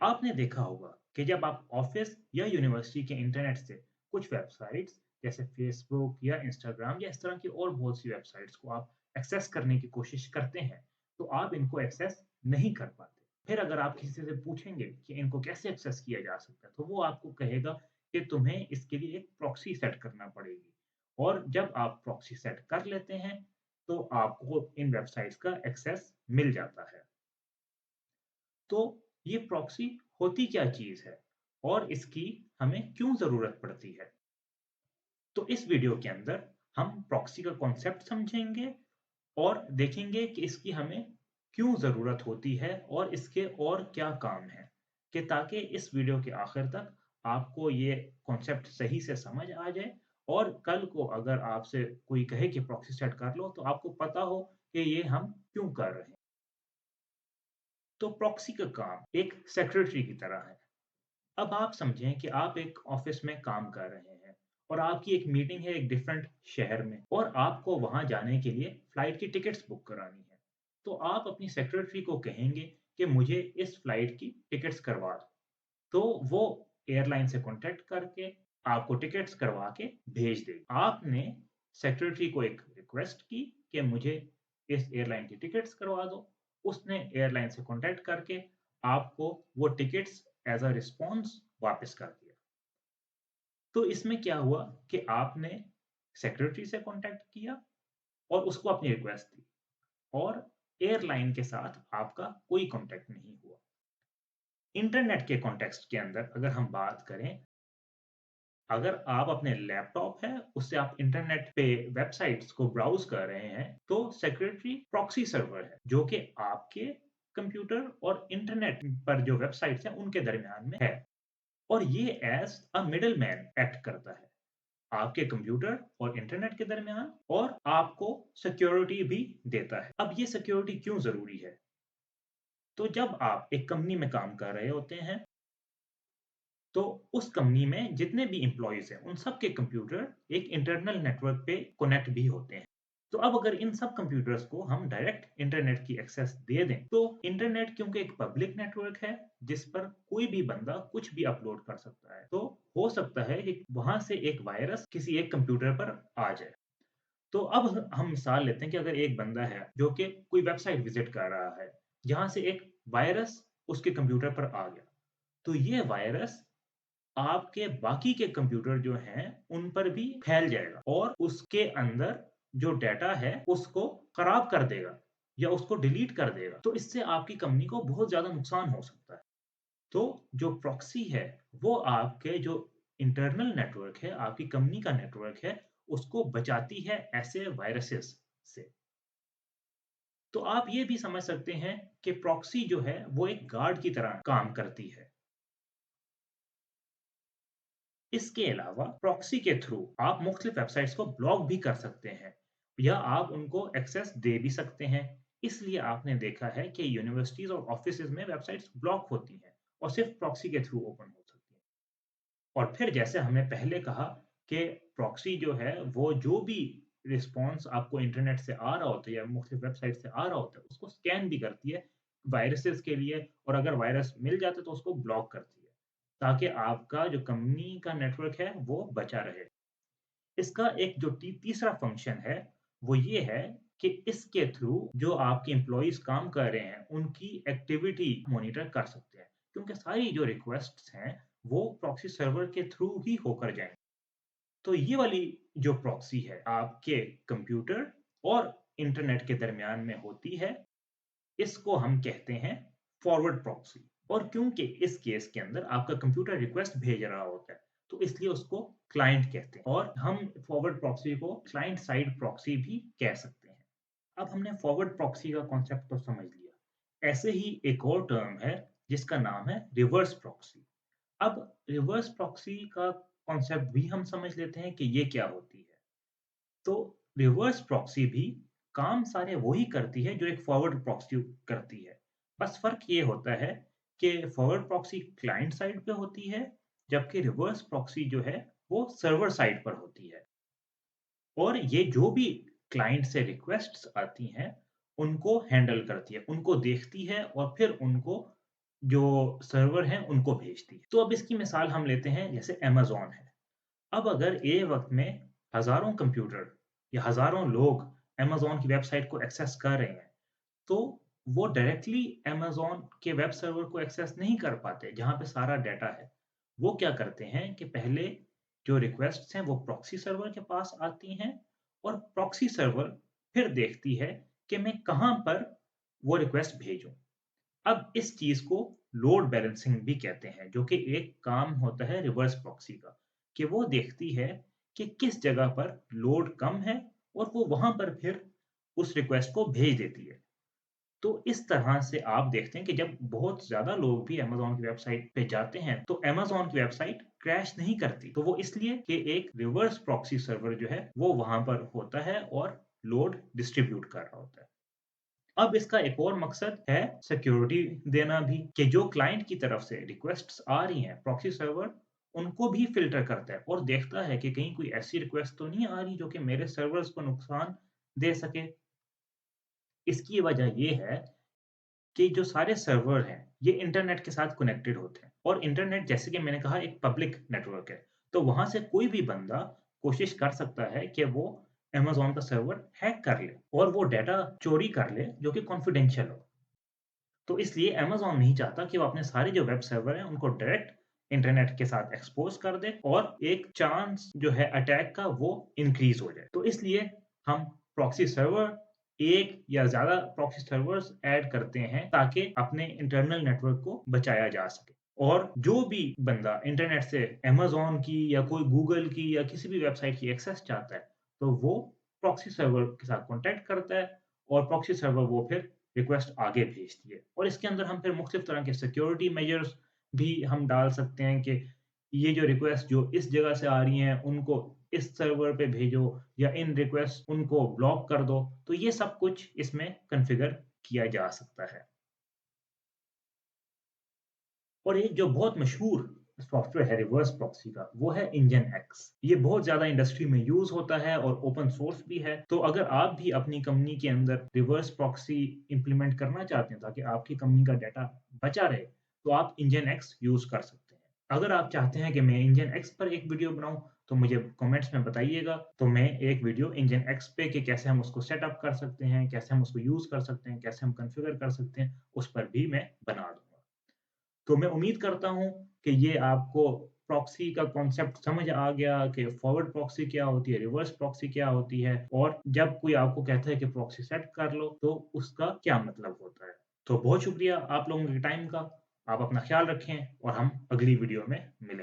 आपने देखा होगा कि जब आप ऑफिस या यूनिवर्सिटी के इंटरनेट से कुछ वेबसाइट्स जैसे फेसबुक या इंस्टाग्राम या इस तरह की और बहुत सी वेबसाइट्स को आप एक्सेस करने की कोशिश करते हैं, तो आप इनको एक्सेस नहीं कर पाते। फिर अगर आप किसी से पूछेंगे कि इनको कैसे एक्सेस किया जा सकता है, तो वो आपको कहेगा कि तुम्हें इसके लिए एक प्रॉक्सी सेट करना पड़ेगी। और जब आप प्रॉक्सी सेट कर लेते हैं, तो आपको इन वेबसाइट्स का एक्सेस मिल जाता है। तो ये प्रॉक्सी होती क्या चीज़ है और इसकी हमें क्यों ज़रूरत पड़ती है? तो इस वीडियो के अंदर हम प्रॉक्सी का कॉन्सेप्ट समझेंगे और देखेंगे कि इसकी हमें क्यों ज़रूरत होती है और इसके और क्या काम हैं, कि ताकि इस वीडियो के आखिर तक आपको ये कॉन्सेप्ट सही से समझ आ जाए और कल को अगर आपसे कोई कहे कि प्रॉक्सी सेट कर लो, तो आपको पता हो कि ये हम क्यों कर रहे हैं। तो प्रॉक्सी का काम एक सेक्रेटरी की तरह है। अब आप समझें कि आप एक ऑफिस में काम कर रहे हैं और आपकी एक मीटिंग है एक डिफरेंट शहर में और आपको वहां जाने के लिए फ्लाइट की टिकट्स बुक करानी है। तो आप अपनी सेक्रेटरी को कहेंगे कि मुझे इस फ्लाइट की टिकट्स करवा दो। तो वो एयरलाइन से कॉन्टैक्ट करके आपको टिकट्स करवा के भेज देगी। आपने सेक्रेटरी को एक रिक्वेस्ट की कि मुझे इस एयरलाइन की टिकट्स करवा दो। उसने एयरलाइन से कॉन्टैक्ट करके आपको वो टिकट्स एज़ अ रिस्पॉन्स वापस कर दिया। तो इसमें क्या हुआ कि आपने सेक्रेटरी से कॉन्टैक्ट किया और उसको अपनी रिक्वेस्ट दी और एयरलाइन के साथ आपका कोई कॉन्टैक्ट नहीं हुआ। इंटरनेट के कॉन्टेक्स्ट के अंदर अगर हम बात करें, अगर आप अपने लैपटॉप है, उससे आप इंटरनेट पे वेबसाइट्स को ब्राउज़ कर रहे हैं, तो सेक्रेटरी प्रॉक्सी सर्वर है, जो कि आपके कंप्यूटर और इंटरनेट पर जो वेबसाइट्स हैं, उनके दरमियान में है और ये एज़ अ मिडलमैन एक्ट करता है, आपके कंप्यूटर और इंटरनेट के दरमियान और आपको सिक्योरिटी भी देता है। अब ये सिक्योरिटी क्यों ज़रूरी है? तो जब आप एक कंपनी में काम कर रहे होते हैं तो उस कंपनी में जितने भी एम्प्लॉइज़ हैं, उन सब के कंप्यूटर एक इंटरनल नेटवर्क पे कनेक्ट भी होते हैं। तो अब अगर इन सब कंप्यूटर्स को हम डायरेक्ट इंटरनेट की एक्सेस दे दें, तो इंटरनेट क्योंकि एक पब्लिक नेटवर्क है, जिस पर कोई भी बंदा कुछ भी अपलोड कर सकता है। तो हो सकता है कि वहाँ से एक वायरस किसी एक कंप्यूटर पर आ जाए। तो अब हम मिसाल लेते हैं कि अगर एक बंदा है, जो कि कोई वेबसाइट विज़िट कर रहा है, जहाँ से एक वायरस उसके कंप्यूटर पर आ गया। तो ये वायरस आपके बाकी के कंप्यूटर जो हैं, उन पर भी फैल जाएगा और उसके अंदर जो डेटा है, उसको खराब कर देगा या उसको डिलीट कर देगा। तो इससे आपकी कंपनी को बहुत ज़्यादा नुकसान हो सकता है। तो जो प्रॉक्सी है, वो आपके जो इंटरनल नेटवर्क है, आपकी कंपनी का नेटवर्क है, उसको बचाती है ऐसे वायरसेस से। तो आप ये भी समझ सकते हैं कि प्रॉक्सी जो है, वो एक गार्ड की तरह काम करती है। इसके अलावा प्रॉक्सी के थ्रू आप मुख्तलिफ वेबसाइट्स को ब्लॉक भी कर सकते हैं या आप उनको एक्सेस दे भी सकते हैं। इसलिए आपने देखा है कि यूनिवर्सिटीज़ और ऑफ़िसेज़ में वेबसाइट्स ब्लॉक होती हैं और सिर्फ़ प्रॉक्सी के थ्रू ओपन हो सकती हैं। और फिर जैसे हमने पहले कहा कि प्रॉक्सी जो है वो जो भी रिस्पॉन्स आपको इंटरनेट से आ रहा होता है या मुख्तलिफ वेबसाइट से आ रहा होता है, उसको स्कैन भी करती है वायरसेस के लिए और अगर वायरस मिल जाता है तो उसको ब्लॉक करती है, ताकि आपका जो कंपनी का नेटवर्क है वो बचा रहे। इसका एक जो तीसरा फंक्शन है, वो ये है कि इसके थ्रू जो आपके एम्प्लॉइज़ काम कर रहे हैं, उनकी एक्टिविटी मॉनिटर कर सकते हैं। क्योंकि सारी जो रिक्वेस्ट्स हैं, वो प्रॉक्सी सर्वर के थ्रू ही होकर जाएँगी। तो ये वाली जो प्रॉक्सी है, आपके कंप्यूटर और इंटरनेट के दरमियान में होती है, इसको हम कहते हैं फॉरवर्ड प्रॉक्सी। और क्योंकि इस केस के अंदर आपका कंप्यूटर रिक्वेस्ट भेज रहा होता है, तो इसलिए उसको क्लाइंट कहते हैं और हम फॉरवर्ड प्रॉक्सी को क्लाइंट साइड प्रॉक्सी भी कह सकते हैं। अब हमने फॉरवर्ड प्रॉक्सी का कॉन्सेप्ट तो समझ लिया। ऐसे ही एक और टर्म है जिसका नाम है रिवर्स प्रॉक्सी। अब रिवर्स प्रॉक्सी का कॉन्सेप्ट भी हम समझ लेते हैं कि ये क्या होती है। तो रिवर्स प्रॉक्सी भी काम सारे वही करती है जो एक फॉरवर्ड प्रॉक्सी करती है। बस फ़र्क ये होता है कि फॉरवर्ड प्रॉक्सी क्लाइंट साइड पे होती है, जबकि रिवर्स प्रॉक्सी जो है वो सर्वर साइड पर होती है। और ये जो भी क्लाइंट से रिक्वेस्ट्स आती हैं, उनको हैंडल करती है, उनको देखती है और फिर उनको जो सर्वर हैं उनको भेजती है। तो अब इसकी मिसाल हम लेते हैं जैसे अमेज़न है। अब अगर एक वक़्त में हज़ारों कंप्यूटर या हज़ारों लोग अमेज़न की वेबसाइट को एक्सेस कर रहे हैं, तो वो डायरेक्टली अमेज़न के वेब सर्वर को एक्सेस नहीं कर पाते, जहाँ पे सारा डेटा है। वो क्या करते हैं कि पहले जो रिक्वेस्ट्स हैं, वो प्रॉक्सी सर्वर के पास आती हैं और प्रॉक्सी सर्वर फिर देखती है कि मैं कहाँ पर वो रिक्वेस्ट भेजूँ। अब इस चीज़ को लोड बैलेंसिंग भी कहते हैं, जो कि एक काम होता है रिवर्स प्रॉक्सी का, कि वो देखती है कि किस जगह पर लोड कम है और वो वहाँ पर फिर उस रिक्वेस्ट को भेज देती है। तो इस तरह से आप देखते हैं कि जब बहुत ज़्यादा लोग भी अमेज़न की वेबसाइट पे जाते हैं, तो अमेज़न की वेबसाइट क्रैश नहीं करती। तो वो इसलिए कि एक रिवर्स प्रॉक्सी सर्वर जो है, वो वहाँ पर होता है और लोड डिस्ट्रीब्यूट कर रहा होता है। अब इसका एक और मकसद है सिक्योरिटी देना भी, कि जो क्लाइंट की तरफ से रिक्वेस्ट्स आ रही हैं, प्रॉक्सी सर्वर उनको भी फ़िल्टर करता है और देखता है कि कहीं कोई ऐसी रिक्वेस्ट तो नहीं आ रही जो कि मेरे सर्वर्स को नुकसान दे सके। इसकी वजह ये है कि जो सारे सर्वर हैं, ये इंटरनेट के साथ कनेक्टेड होते हैं और इंटरनेट जैसे कि मैंने कहा एक पब्लिक नेटवर्क है। तो वहाँ से कोई भी बंदा कोशिश कर सकता है कि वो अमेज़न का सर्वर हैक कर ले और वो डेटा चोरी कर ले जो कि कॉन्फिडेंशियल हो। तो इसलिए अमेज़न नहीं चाहता कि वो अपने सारे जो वेब सर्वर हैं उनको डायरेक्ट इंटरनेट के साथ एक्सपोज़ कर दे और एक चांस जो है अटैक का वो इंक्रीज़ हो जाए। तो इसलिए हम प्रॉक्सी सर्वर एक या ज़्यादा प्रॉक्सी सर्वर्स ऐड करते हैं ताकि अपने इंटरनल नेटवर्क को बचाया जा सके। और जो भी बंदा इंटरनेट से अमेज़न की या कोई गूगल की या किसी भी वेबसाइट की एक्सेस चाहता है, तो वो प्रॉक्सी सर्वर के साथ कॉन्टैक्ट करता है और प्रॉक्सी सर्वर वो फिर रिक्वेस्ट आगे भेजती है। और इसके अंदर हम फिर मुख्तलिफ तरह के सिक्योरिटी मेजर्स भी हम डाल सकते हैं कि ये जो रिक्वेस्ट जो इस जगह से आ रही हैं, उनको इस सर्वर पे भेजो या इन रिक्वेस्ट उनको ब्लॉक कर दो। तो ये सब कुछ इसमें कॉन्फ़िगर किया जा सकता है। और एक जो बहुत मशहूर सॉफ्टवेयर है रिवर्स प्रॉक्सी का, वो है इंजन एक्स। ये बहुत ज़्यादा इंडस्ट्री में यूज़ होता है और ओपन सोर्स भी है। तो अगर आप भी अपनी कंपनी के अंदर रिवर्स प्रॉक्सी इम्प्लीमेंट करना चाहते हैं ताकि आपकी कंपनी का डाटा बचा रहे, तो आप इंजन एक्स यूज़ कर सकते हैं। अगर आप चाहते हैं कि मैं इंजन एक्स पर एक वीडियो बनाऊँ, तो मुझे कमेंट्स में बताइएगा, तो मैं एक वीडियो इंजन एक्स पे कि कैसे हम उसको सेटअप कर सकते हैं, कैसे हम उसको यूज़ कर सकते हैं, कैसे हम कॉन्फ़िगर कर सकते हैं, उस पर भी मैं बना दूँगा। तो मैं उम्मीद करता हूँ कि ये आपको प्रॉक्सी का कॉन्सेप्ट समझ आ गया कि फॉरवर्ड प्रॉक्सी क्या होती है, रिवर्स प्रॉक्सी क्या होती है और जब कोई आपको कहता है कि प्रॉक्सी सेट कर लो, तो उसका क्या मतलब होता है। तो बहुत शुक्रिया आप लोगों के टाइम का। आप अपना ख़्याल रखें और हम अगली वीडियो में मिलते हैं।